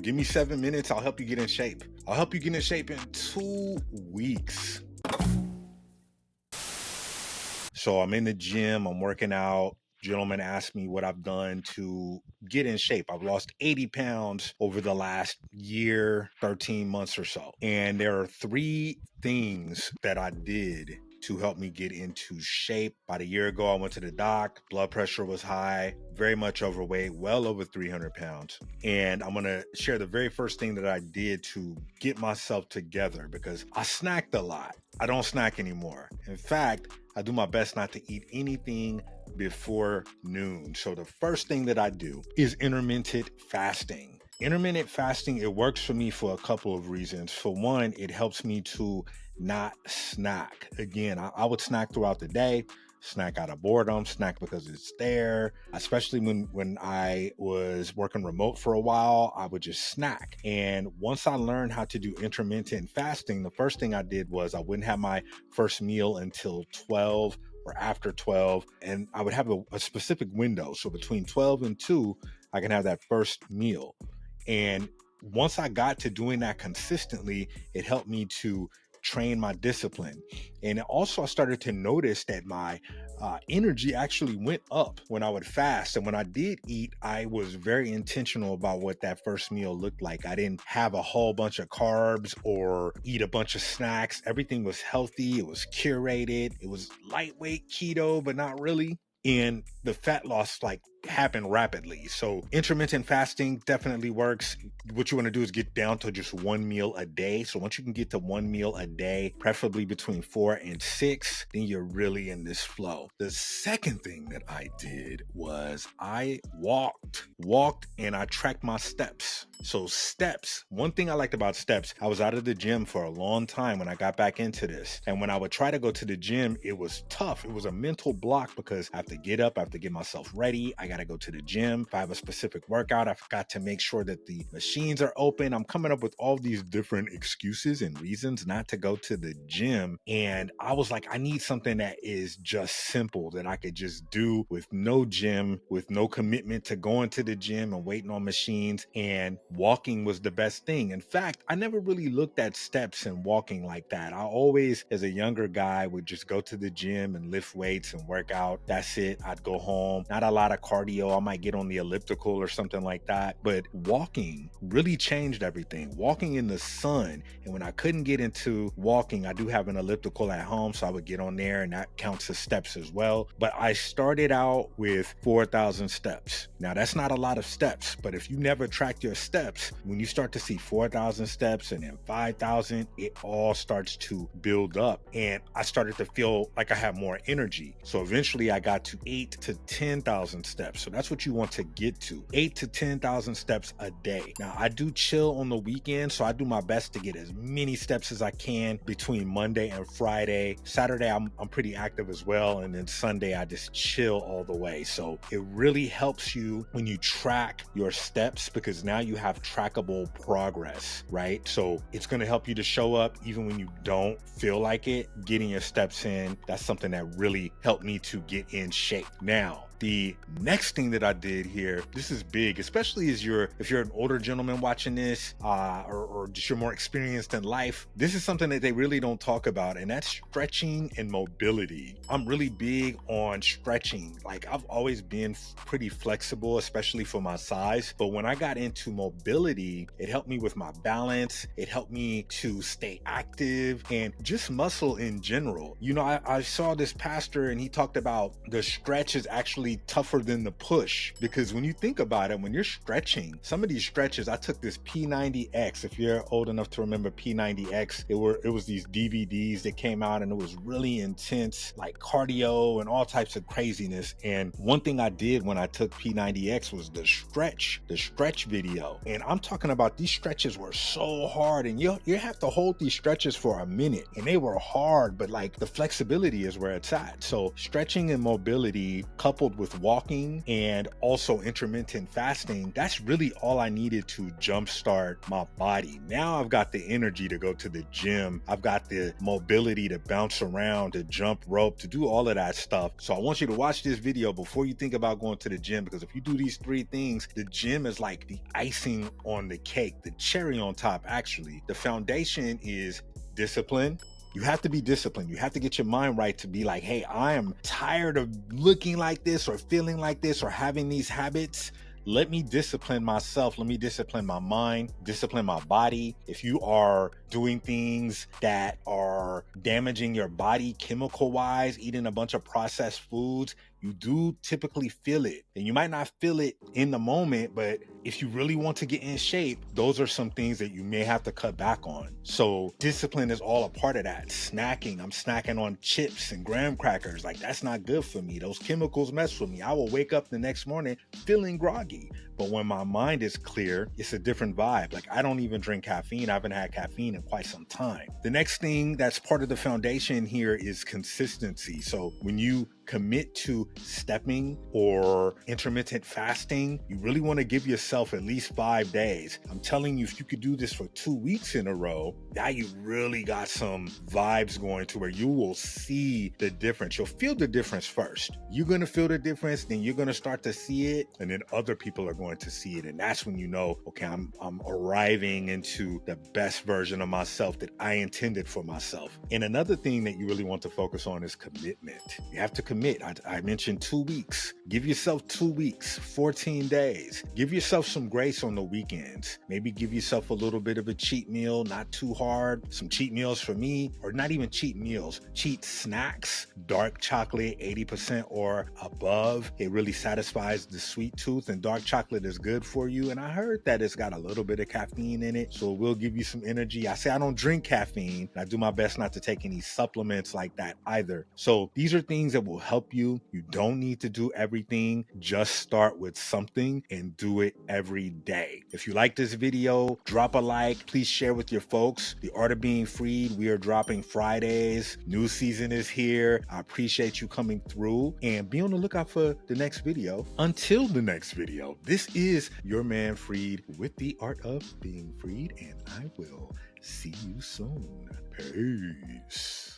Give me 7 minutes. I'll help you get in shape. I'll help you get in shape in 2 weeks. So I'm in the gym, I'm working out. Gentleman asked me what I've done to get in shape. I've lost 80 pounds over the last year, 13 months or so. And there are 3 things that I did to help me get into shape. About a year ago, I went to the doc. Blood pressure was high, very much overweight, well over 300 pounds. And I'm going to share the very first thing that I did to get myself together because I snacked a lot. I don't snack anymore. In fact, I do my best not to eat anything before noon. So the first thing that I do is intermittent fasting. Intermittent fasting, it works for me for a couple of reasons. For one, it helps me to not snack. Again, I would snack throughout the day, snack out of boredom, snack because it's there. Especially when I was working remote for a while, I would just snack. And once I learned how to do intermittent fasting, the first thing I did was I wouldn't have my first meal until 12 or after 12, and I would have a specific window. So between 12 and 2, I can have that first meal. And once I got to doing that consistently, it helped me to train my discipline. And also I started to notice that my energy actually went up when I would fast. And when I did eat, I was very intentional about what that first meal looked like. I didn't have a whole bunch of carbs or eat a bunch of snacks. Everything was healthy. It was curated. It was lightweight keto, but not really. And the fat loss happened rapidly. So intermittent fasting definitely works. What you want to do is get down to just one meal a day. So once you can get to one meal a day, preferably between 4 and 6, then you're really in this flow. The second thing that I did was I walked and I tracked my steps. So steps, one thing I liked about steps, I was out of the gym for a long time when I got back into this. And when I would try to go to the gym, it was tough. It was a mental block because I have to get up, I have to get myself ready. I got to go to the gym. If I have a specific workout, I've got to make sure that the machines are open. I'm coming up with all these different excuses and reasons not to go to the gym. And I was like, I need something that is just simple that I could just do with no gym, with no commitment to going to the gym and waiting on machines. And walking was the best thing. In fact, I never really looked at steps and walking like that. I always, as a younger guy, would just go to the gym and lift weights and work out. That's it. I'd go home. Not a lot of cardio. I might get on the elliptical or something like that. But walking really changed everything. Walking in the sun. And when I couldn't get into walking, I do have an elliptical at home, so I would get on there and that counts as steps as well. But I started out with 4,000 steps. Now, that's not a lot of steps, but if you never track your steps, when you start to see 4,000 steps and then 5,000, it all starts to build up. And I started to feel like I have more energy. So eventually I got to 8 to 10,000 steps. So that's what you want to get to, 8 to 10,000 steps a day. Now, I do chill on the weekend, so I do my best to get as many steps as I can between Monday and Friday. Saturday, I'm pretty active as well. And then Sunday, I just chill all the way. So it really helps you when you track your steps because now you have trackable progress, right? So it's going to help you to show up even when you don't feel like it. Getting your steps in, that's something that really helped me to get in shape. Now, the next thing that I did here, this is big, especially if you're an older gentleman watching this, or just you're more experienced in life. This is something that they really don't talk about, and that's stretching and mobility. I'm really big on stretching. Like I've always been pretty flexible, especially for my size. But when I got into mobility, it helped me with my balance. It helped me to stay active and just muscle in general. I saw this pastor and he talked about the stretch is actually tougher than the push, because when you think about it, when you're stretching, some of these stretches, I took this P90X. If you're old enough to remember P90X, it was these DVDs that came out and it was really intense, like cardio and all types of craziness. And one thing I did when I took P90X was the stretch video. And I'm talking about these stretches were so hard, and you have to hold these stretches for a minute, and they were hard, but like the flexibility is where it's at. So stretching and mobility coupled with walking and also intermittent fasting, that's really all I needed to jumpstart my body. Now I've got the energy to go to the gym. I've got the mobility to bounce around, to jump rope, to do all of that stuff. So I want you to watch this video before you think about going to the gym, because if you do these 3 things, the gym is like the icing on the cake, the cherry on top, actually. The foundation is discipline. You have to be disciplined. You have to get your mind right to be like, hey, I am tired of looking like this or feeling like this or having these habits. Let me discipline myself. Let me discipline my mind, discipline my body. If you are doing things that are damaging your body chemical wise, eating a bunch of processed foods, you do typically feel it. And you might not feel it in the moment, but if you really want to get in shape, those are some things that you may have to cut back on. So discipline is all a part of that. Snacking, I'm snacking on chips and graham crackers. Like, that's not good for me. Those chemicals mess with me. I will wake up the next morning feeling groggy. But when my mind is clear, it's a different vibe. Like, I don't even drink caffeine. I haven't had caffeine in quite some time. The next thing that's part of the foundation here is consistency. So when you commit to stepping or intermittent fasting, you really want to give yourself at least 5 days. I'm telling you, if you could do this for 2 weeks in a row, now you really got some vibes going to where you will see the difference. You'll feel the difference first. You're going to feel the difference, then you're going to start to see it, and then other people are going to see it. And that's when you know, okay, I'm arriving into the best version of myself that I intended for myself. And another thing that you really want to focus on is commitment. You have to commit. I mentioned 2 weeks. Give yourself 2 weeks, 14 days. Give yourself some grace on the weekends. Maybe give yourself a little bit of a cheat meal, not too hard. Some cheat meals for me, or not even cheat meals, cheat snacks, dark chocolate, 80% or above. It really satisfies the sweet tooth, and dark chocolate is good for you. And I heard that it's got a little bit of caffeine in it, so it will give you some energy. I say I don't drink caffeine, and I do my best not to take any supplements like that either. So these are things that will help you. You don't need to do everything. Just start with something and do it every day. If you like this video, drop a like. Please share with your folks. The Art of Being Freed, we are dropping Fridays. New season is here. I appreciate you coming through, and be on the lookout for the next video. Until the next video, this is your man Freed with The Art of Being Freed, and I will see you soon. Peace.